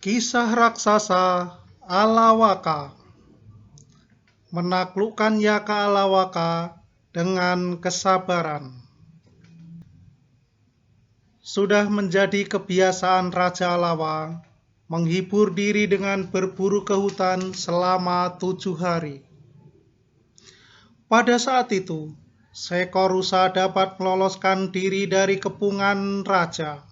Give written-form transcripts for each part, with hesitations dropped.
Kisah raksasa Alawaka. Menaklukkan Yaka Alawaka dengan kesabaran. Sudah menjadi kebiasaan Raja Alawa menghibur diri dengan berburu ke hutan selama 7 hari. Pada saat itu, seekor rusa dapat meloloskan diri dari kepungan raja.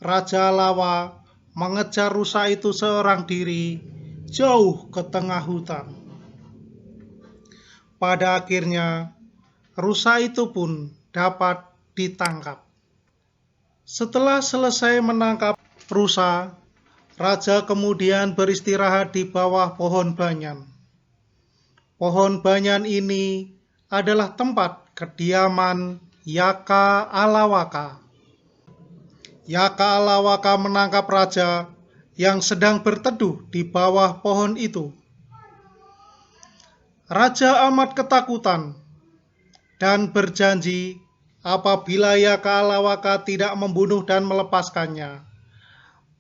Raja Alawa mengejar rusa itu seorang diri jauh ke tengah hutan. Pada akhirnya, rusa itu pun dapat ditangkap. Setelah selesai menangkap rusa, raja kemudian beristirahat di bawah pohon banyan. Pohon banyan ini adalah tempat kediaman Yaka Alawaka. Yaka Alawaka menangkap raja yang sedang berteduh di bawah pohon itu. Raja amat ketakutan dan berjanji apabila Yaka Alawaka tidak membunuh dan melepaskannya,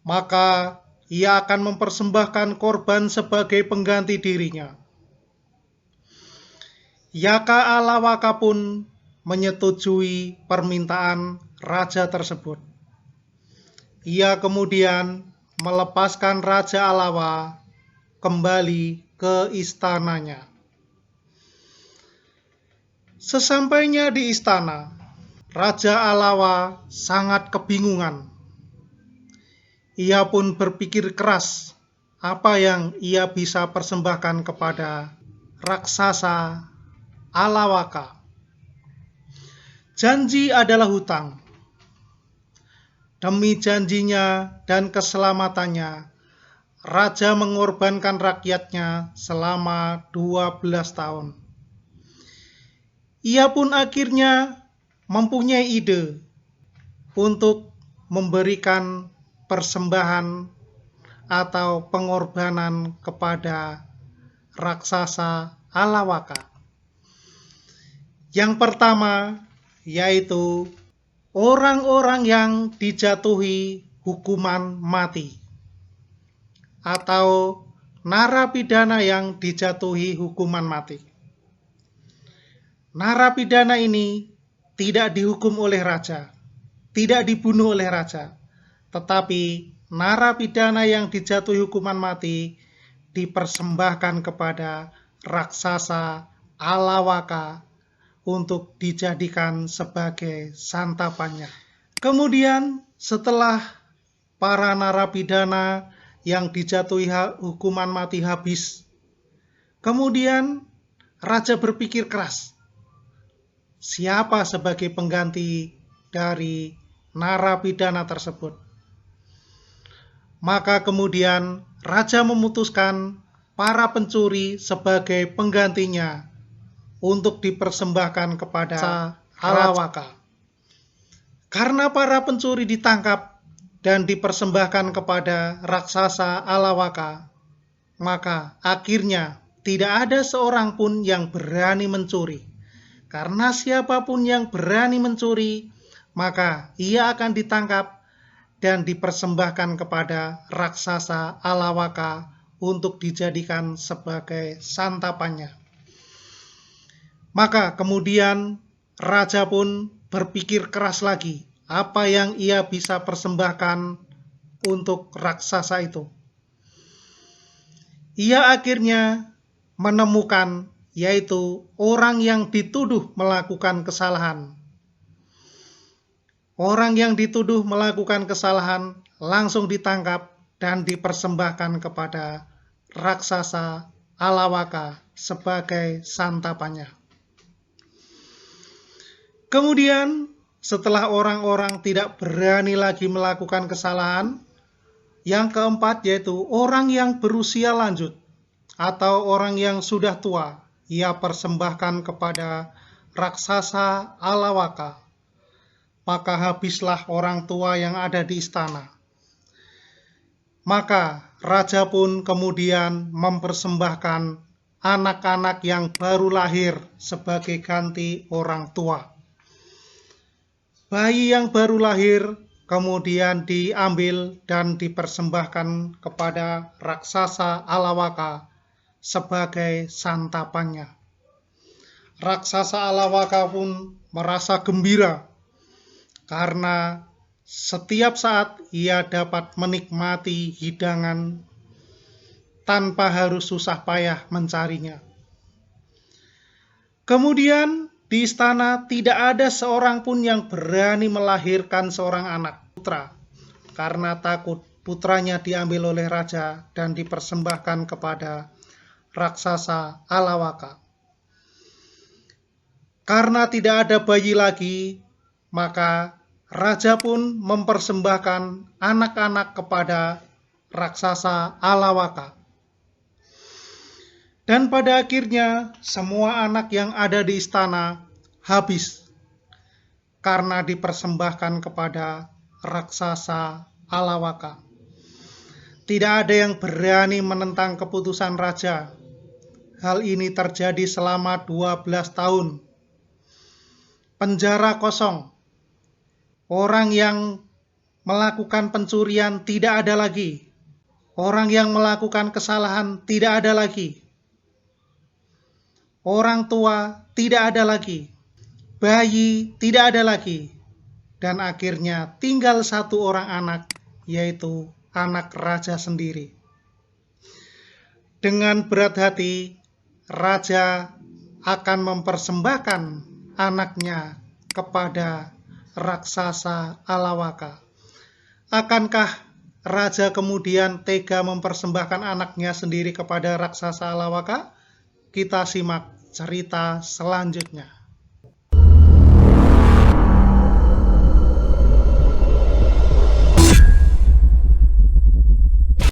maka ia akan mempersembahkan korban sebagai pengganti dirinya. Yaka Alawaka pun menyetujui permintaan raja tersebut. Ia kemudian melepaskan Raja Alawa kembali ke istananya. Sesampainya di istana, Raja Alawa sangat kebingungan. Ia pun berpikir keras apa yang ia bisa persembahkan kepada raksasa Alawaka. Janji adalah hutang. Demi janjinya dan keselamatannya, raja mengorbankan rakyatnya selama 12 tahun. Ia pun akhirnya mempunyai ide untuk memberikan persembahan atau pengorbanan kepada raksasa Alawaka. Yang pertama yaitu orang-orang yang dijatuhi hukuman mati atau narapidana yang dijatuhi hukuman mati. Narapidana ini tidak dihukum oleh raja, tidak dibunuh oleh raja, tetapi narapidana yang dijatuhi hukuman mati dipersembahkan kepada raksasa Alawaka untuk dijadikan sebagai santapannya. Kemudian setelah para narapidana yang dijatuhi hukuman mati habis, kemudian raja berpikir keras, siapa sebagai pengganti dari narapidana tersebut? Maka kemudian raja memutuskan para pencuri sebagai penggantinya untuk dipersembahkan kepada Alawaka. Karena para pencuri ditangkap dan dipersembahkan kepada raksasa Alawaka, maka akhirnya tidak ada seorang pun yang berani mencuri. Karena siapapun yang berani mencuri, maka ia akan ditangkap dan dipersembahkan kepada raksasa Alawaka untuk dijadikan sebagai santapannya. Maka kemudian raja pun berpikir keras lagi apa yang ia bisa persembahkan untuk raksasa itu. Ia akhirnya menemukan yaitu orang yang dituduh melakukan kesalahan. Orang yang dituduh melakukan kesalahan langsung ditangkap dan dipersembahkan kepada raksasa Alawaka sebagai santapannya. Kemudian setelah orang-orang tidak berani lagi melakukan kesalahan, yang keempat yaitu orang yang berusia lanjut atau orang yang sudah tua, ia persembahkan kepada raksasa Alawaka. Maka habislah orang tua yang ada di istana. Maka raja pun kemudian mempersembahkan anak-anak yang baru lahir sebagai ganti orang tua. Bayi yang baru lahir kemudian diambil dan dipersembahkan kepada raksasa Alawaka sebagai santapannya. Raksasa Alawaka pun merasa gembira karena setiap saat ia dapat menikmati hidangan tanpa harus susah payah mencarinya. Kemudian di istana tidak ada seorang pun yang berani melahirkan seorang anak putra karena takut putranya diambil oleh raja dan dipersembahkan kepada raksasa Alawaka. Karena tidak ada bayi lagi, maka raja pun mempersembahkan anak-anak kepada raksasa Alawaka. Dan pada akhirnya semua anak yang ada di istana habis karena dipersembahkan kepada raksasa Alawaka. Tidak ada yang berani menentang keputusan raja. Hal ini terjadi selama 12 tahun. Penjara kosong. Orang yang melakukan pencurian tidak ada lagi. Orang yang melakukan kesalahan tidak ada lagi. Orang tua tidak ada lagi. Bayi tidak ada lagi. Dan akhirnya tinggal satu orang anak, yaitu anak raja sendiri. Dengan berat hati, raja akan mempersembahkan anaknya kepada raksasa Alawaka. Akankah raja kemudian tega mempersembahkan anaknya sendiri kepada raksasa Alawaka? Kita simak cerita selanjutnya.